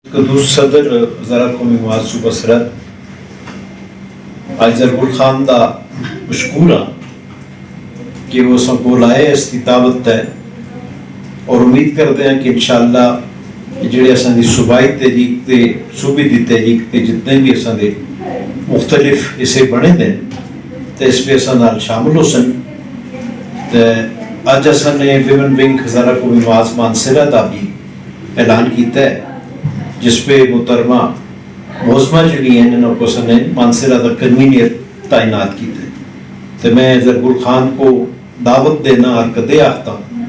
قدوس صدر ذرا قومی معاذ بصرت آج ضرب خان دا مشکور ہاں کہ وہ سب کو لائے اس کی دعوت ہے اور امید کرتے ہیں کہ انشاءاللہ جڑے اساں دی صوبائی تحریک تے صوبی دی تحریک تے جتنے بھی اساں دے مختلف حصے بنے دیں تے اس پہ اساں نال شامل ہو سن تے اج اساں نے ویمن ونگ ذرا قومی معاذ مانسرہ دا بھی اعلان کیتا ہے جس پہ محترمہ موزمہ جڑی ہیں انہوں کو سنے مانسرہ دا کنوینئر تعینات کی تھے تو میں ضرب خان کو دعوت دینا اور کدے آختا ہوں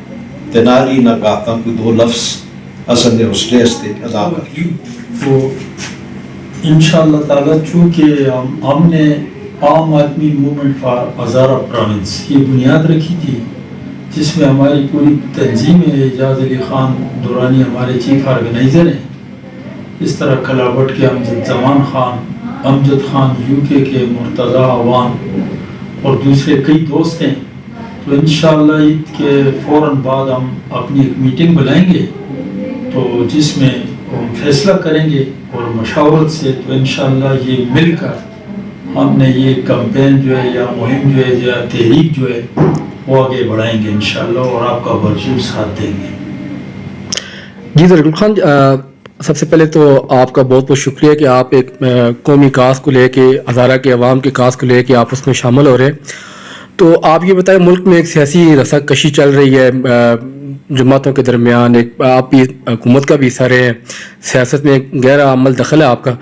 تو نالی نہ کہتا ہوں کوئی دو لفظ اصل دے حسلے استے ادا کر تو انشاءاللہ تعالیٰ چونکہ ہم نے عام آدمی موومنٹ فار ہزارہ پروونس یہ بنیاد رکھی تھی جس میں ہماری پوری تنظیم ہے. اعجاز علی خان دورانی ہمارے چیف آرگنائزر ہیں, اس طرح کلاوٹ کے امجد زمان خان, امجد خان UK کے مرتضیٰ عوان اور دوسرے کئی دوست ہیں. تو انشاءاللہ عید کے فوراً بعد ہم اپنی ایک میٹنگ بلائیں گے تو جس میں ہم فیصلہ کریں گے اور مشاورت سے تو انشاءاللہ یہ مل کر ہم نے یہ کمپین جو ہے یا مہم جو ہے یا تحریک جو ہے وہ آگے بڑھائیں گے انشاءاللہ اور آپ کا بھرپور ساتھ دیں گے. جی ضرب خان, سب سے پہلے تو آپ کا بہت بہت شکریہ کہ آپ ایک قومی کاز کو لے کے, ہزارہ کے عوام کے کاز کو لے کے آپ اس میں شامل ہو رہے ہیں. تو آپ یہ بتائیں, ملک میں ایک سیاسی رسک کشی چل رہی ہے جماعتوں کے درمیان, ایک آپ بھی حکومت کا بھی حصہ رہے ہیں, سیاست میں ایک گہرا عمل دخل ہے آپ کا.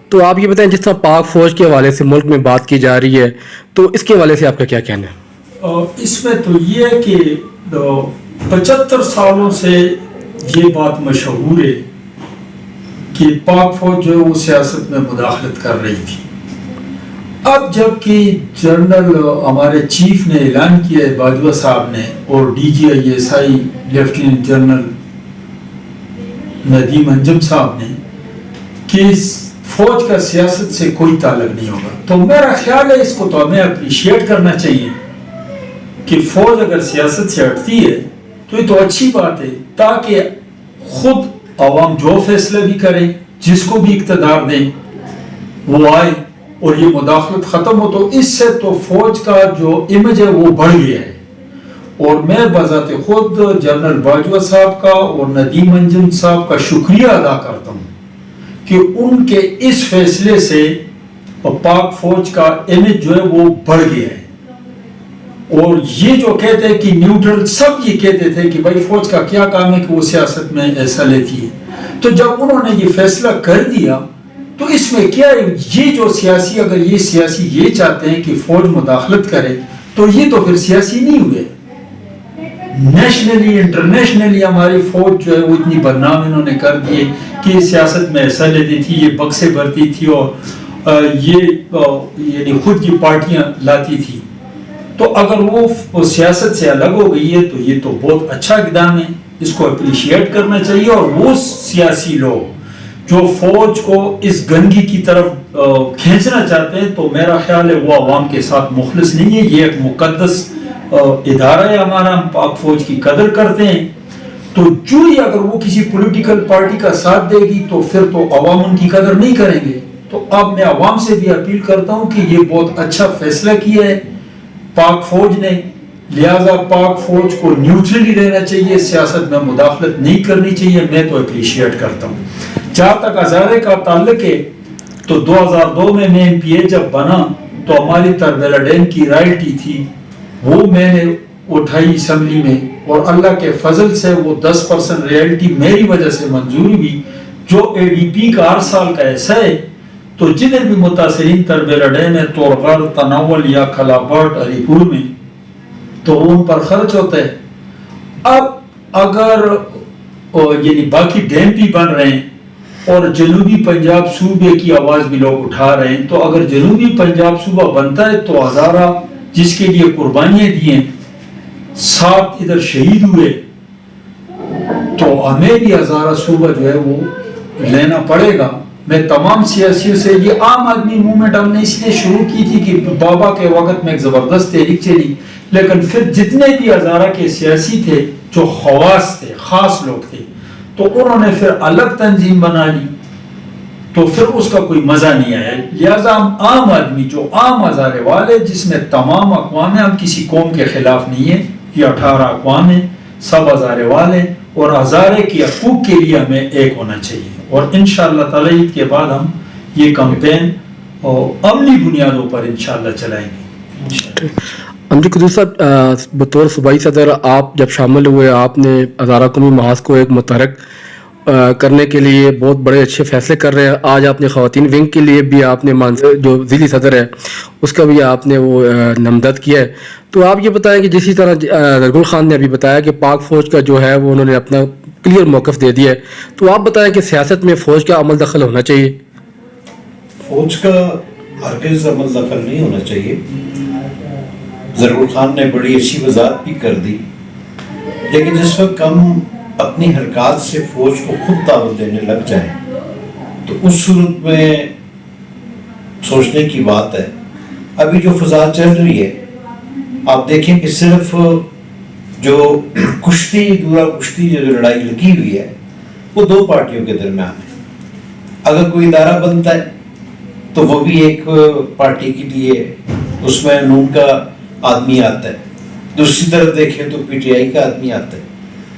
تو آپ یہ بتائیں جس طرح پاک فوج کے حوالے سے ملک میں بات کی جا رہی ہے تو اس کے حوالے سے آپ کا کیا کہنا ہے؟ اس میں تو یہ ہے کہ 75 سالوں سے یہ بات مشہور ہے کہ پاک فوج جو ہے وہ سیاست میں مداخلت کر رہی تھی. اب جب کہ جنرل ہمارے چیف نے اعلان کیا ہے, باجوہ صاحب نے اور DGI لیفٹیننٹ جنرل ندیم انجم صاحب نے کہ فوج کا سیاست سے کوئی تعلق نہیں ہوگا, تو میرا خیال ہے اس کو تو ہمیں اپریشیٹ کرنا چاہیے کہ فوج اگر سیاست سے ہٹتی ہے تو یہ تو اچھی بات ہے, تاکہ خود عوام جو فیصلہ بھی کریں, جس کو بھی اقتدار دیں وہ آئے اور یہ مداخلت ختم ہو. تو اس سے تو فوج کا جو امیج ہے وہ بڑھ گیا ہے. اور میں بذات خود جنرل باجوہ صاحب کا اور ندیم انجم صاحب کا شکریہ ادا کرتا ہوں کہ ان کے اس فیصلے سے پاک فوج کا امیج جو ہے وہ بڑھ گیا ہے. اور یہ جو کہتے ہیں کہ نیوٹرل, سب یہ کہتے تھے کہ بھائی فوج کا کیا کام ہے کہ وہ سیاست میں ایسا لیتی ہے. تو جب انہوں نے یہ فیصلہ کر دیا تو اس میں کیا ہے, یہ جو سیاسی, اگر یہ سیاسی یہ چاہتے ہیں کہ فوج مداخلت کرے تو یہ تو پھر سیاسی نہیں ہوئے. نیشنلی انٹرنیشنلی ہماری فوج جو ہے وہ اتنی بدنام انہوں نے کر دیے کہ سیاست میں ایسا لیتی تھی, یہ بکسے بھرتی تھی اور یہ یعنی خود کی پارٹیاں لاتی تھی. تو اگر وہ سیاست سے الگ ہو گئی ہے تو یہ تو بہت اچھا اقدام ہے, اس کو اپریشیٹ کرنا چاہیے. اور وہ سیاسی لوگ جو فوج کو اس گندگی کی طرف کھینچنا چاہتے ہیں تو میرا خیال ہے وہ عوام کے ساتھ مخلص نہیں ہے. یہ ایک مقدس ادارہ ہے ہمارا, ہم پاک فوج کی قدر کرتے ہیں. تو جو ہی اگر وہ کسی پولیٹیکل پارٹی کا ساتھ دے گی تو پھر تو عوام ان کی قدر نہیں کریں گے. تو اب میں عوام سے بھی اپیل کرتا ہوں کہ یہ بہت اچھا فیصلہ کیا ہے پاک فوج نے, لہذا پاک فوج کو نیوٹرلی رہنا چاہیے, سیاست میں مداخلت نہیں کرنی چاہیے. میں تو اپریشیٹ کرتا ہوں. جہاں تک ہزارے کا تعلق ہے تو 2002 میں MPA جب بنا تو ہماری تربیلاڈین کی رائلٹی تھی وہ میں نے اٹھائی اسمبلی میں, اور اللہ کے فضل سے وہ 10% رائلٹی میری وجہ سے منظوری ہوئی جو ADP کا ہر سال کا ایسا ہے. تو جتنے بھی متاثرین تربیلاڈین ہے, تورغر, تناول یا کلابٹ, علی پور میں, تو ان پر خرچ ہوتا ہے. اب اگر یعنی باقی ڈیم بھی بن رہے ہیں اور جنوبی پنجاب صوبے کی آواز بھی لوگ اٹھا رہے ہیں, تو اگر جنوبی پنجاب صوبہ بنتا ہے تو ہزارہ جس کے لیے قربانیاں دی ہیں, 7 ادھر شہید ہوئے, تو ہمیں بھی ہزارہ صوبہ جو ہے وہ لینا پڑے گا. میں تمام سیاسیوں سے, یہ عام آدمی موومنٹ ہم نے اس لیے شروع کی تھی کہ بابا کے وقت میں ایک زبردست تحریک چلی, لیکن پھر جتنے بھی ہزارہ کے سیاسی تھے جو خواص تھے, خاص لوگ تھے, تو انہوں نے پھر الگ تنظیم بنا لی تو پھر اس کا کوئی مزہ نہیں آیا. لہٰذا ہم عام آدمی جو عام ہزارے والے جس میں تمام اقوام ہیں, ہم کسی قوم کے خلاف نہیں ہیں, یہ 18 اقوام ہیں, سب ہزارے والے, اور ہزارے کے حقوق کے لیے ہمیں ایک ہونا چاہیے. اور انشاءاللہ تعالی عید کے بعد ہم یہ کمپین عملی بنیادوں پر انشاءاللہ چلائیں گے. امجد قدوس صاحب, بطور صوبائی صدر آپ جب شامل ہوئے, آپ نے ہزارہ قومی محاذ کو ایک متحرک کرنے کے لیے بہت بڑے اچھے فیصلے کر رہے ہیں. آج آپ نے خواتین ونگ کے لیے بھی آپ نے جو ضلعی صدر ہے اس کا بھی آپ نے وہ نامزد کیا ہے. تو آپ یہ بتائیں کہ جسی طرح درگل خان نے ابھی بتایا کہ پاک فوج کا جو ہے وہ انہوں نے اپنا کلیئر موقف دے دیا ہے, تو آپ بتائیں کہ سیاست میں فوج کا عمل دخل ہونا چاہیے؟ فوج کا ہرگز عمل دخل نہیں ہونا چاہیے. ضرور خان نے بڑی اچھی وضاحت بھی کر دی, لیکن جس وقت ہم اپنی حرکات سے فوج کو خود دعوت دینے لگ جائیں تو اس صورت میں سوچنے کی بات ہے. ابھی جو فضا چل رہی ہے آپ دیکھیں کہ صرف جو کشتی جو لڑائی لگی ہوئی ہے وہ 2 پارٹیوں کے درمیان ہے. اگر کوئی ادارہ بنتا ہے تو وہ بھی ایک پارٹی کے لیے اس میں نون کا آدمی آتا ہے, دوسری طرف دیکھیں تو پی ٹی آئی کا آدمی آتا ہے.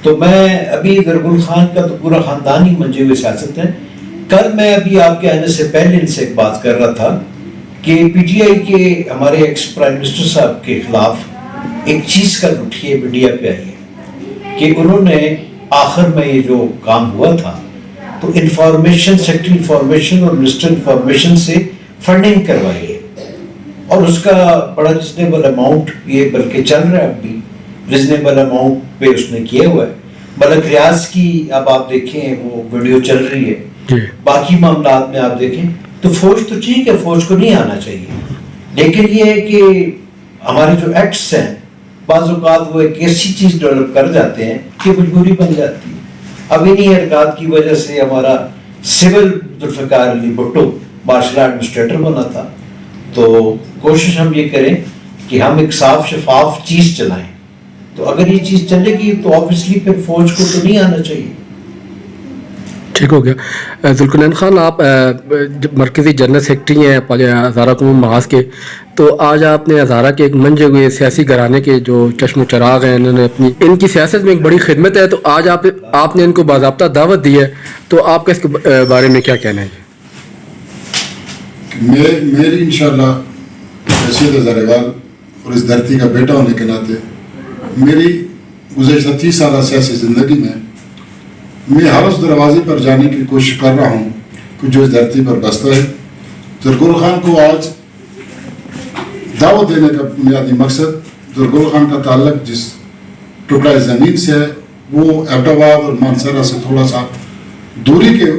تو میں ابھی درگل خان کا تو پورا خاندان ہی منجے ہوئے سیاست ہے. کل میں ابھی آپ کے آنے سے پہلے ان سے ایک بات کر رہا تھا کہ پی ٹی آئی کے ہمارے ایکس پرائم منسٹر صاحب کے خلاف ایک چیز کل اٹھی ہے, میڈیا پہ آئی ہے کہ انہوں نے آخر میں یہ جو کام ہوا تھا تو انفارمیشن سیکٹری انفارمیشن اور منسٹر انفارمیشن سے فنڈنگ کروائی ہے, اور اس کا بڑا ریزنیبل اماؤنٹ, یہ بلکہ چل رہا ہے اب بھی ریزنیبل اماؤنٹ پہ اس نے کیا ہوا ہے. ملک ریاض کی اب آپ دیکھیں وہ ویڈیو چل رہی ہے. باقی معاملات میں آپ دیکھیں تو فوج تو ٹھیک ہے, فوج کو نہیں آنا چاہیے, لیکن یہ ہے کہ ہمارے جو ایکٹس ہیں بعض اوقات وہ ایک ایسی چیز ڈیولپ کر جاتے ہیں کہ مجبوری بن جاتی ہے. اب انہی حرکات کی وجہ سے ہمارا civil Zulfiqar Ali Bhutto martial art administrator بنا تھا. تو کوشش ہم یہ کریں کہ ہم ایک صاف شفاف چیز چلائیں. تو اگر یہ چیز چلے گی تو آبویسلی پھر فوج کو تو نہیں آنا چاہیے. ٹھیک ہو گیا. ذوالقرنین خان, آپ مرکزی جنرل سیکرٹری ہیں ہزارہ قومی محاذ کے, تو آج آپ نے ہزارہ کے ایک منجے ہوئے سیاسی گھرانے کے جو چشم و چراغ ہیں, انہوں نے ان کی سیاست میں ایک بڑی خدمت ہے, تو آج آپ نے ان کو باضابطہ دعوت دی ہے, تو آپ کا اس کے بارے میں کیا کہنا ہے؟ میری انشاءاللہ حیثیت ہزاریوال اور اس دھرتی کا بیٹا ہونے کے ناطے میری گزشتہ 30 سالہ سیاسی زندگی میں ہر اس دروازے پر جانے کی کوشش کر رہا ہوں کہ جو اس دھرتی پر بستا ہے. درگل خان کو آج دعوت دینے کا بنیادی مقصد درگل خان کا تعلق جس ٹکڑا زمین سے ہے وہ ایبٹ آباد اور مانسہرہ سے تھوڑا سا دوری کے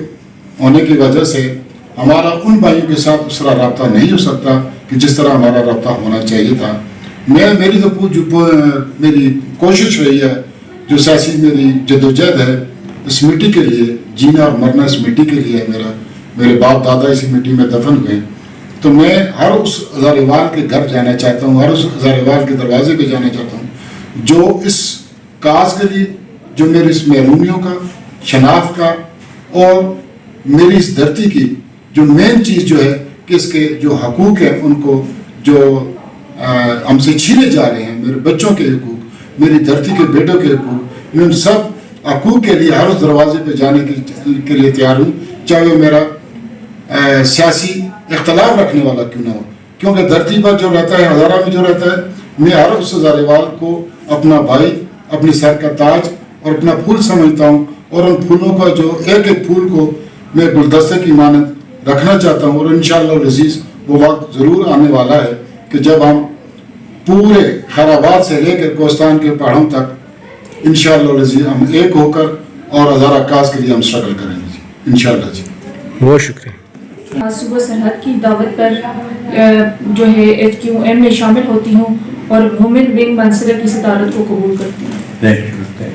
ہونے کی وجہ سے ہمارا ان بھائیوں کے ساتھ اس طرح رابطہ نہیں ہو سکتا کہ جس طرح ہمارا رابطہ ہونا چاہیے تھا. میری کوشش رہی ہے, جو سیاسی میری جدوجہد ہے اس مٹی کے لیے, جینا اور مرنا اس مٹی کے لیے ہے. میرے باپ دادا اسی مٹی میں دفن ہوئے, تو میں ہر اس ہزاریوال کے گھر جانا چاہتا ہوں, ہر اس ہزاریوال کے دروازے پہ جانا چاہتا ہوں جو اس کاز کے لیے, جو میری اس محرومیوں کا, شناخت کا اور میری اس دھرتی کی جو مین چیز جو ہے کہ اس کے جو حقوق ہیں ان کو جو ہم سے چھینے جا رہے ہیں, میرے بچوں کے حقوق, میری دھرتی کے بیٹوں کے حقوق, میں ان سب حقوق کے لیے ہر اس دروازے پہ جانے کے لیے تیار ہوں, چاہے وہ میرا سیاسی اختلاف رکھنے والا کیوں نہ ہو. کیونکہ دھرتی پر جو رہتا ہے, ہزارہ میں جو رہتا ہے, میں ہر اس ہزاریوال کو اپنا بھائی, اپنی سر کا تاج اور اپنا پھول سمجھتا ہوں, اور ان پھولوں کا جو ایک ایک پھول کو میں گلدستے کی مانند رکھنا چاہتا ہوں. اور انشاءاللہ العزیز وہ وقت ضرور آنے والا ہے کہ جب ہم پورے خیرآباد سے لے کر کوہستان کے پہاڑوں تک انشاءاللہ العزیز ہم ایک ہو کر اور ہزارہ کاز کے لیے ہم اسٹرگل کریں گے انشاءاللہ. جی بہت شکریہ. صبح سرحد کی دعوت پر جو ہے HQM میں شامل ہوتی ہوں اور وومن ونگ منسلر کی صدارت کو قبول کرتی ہوں.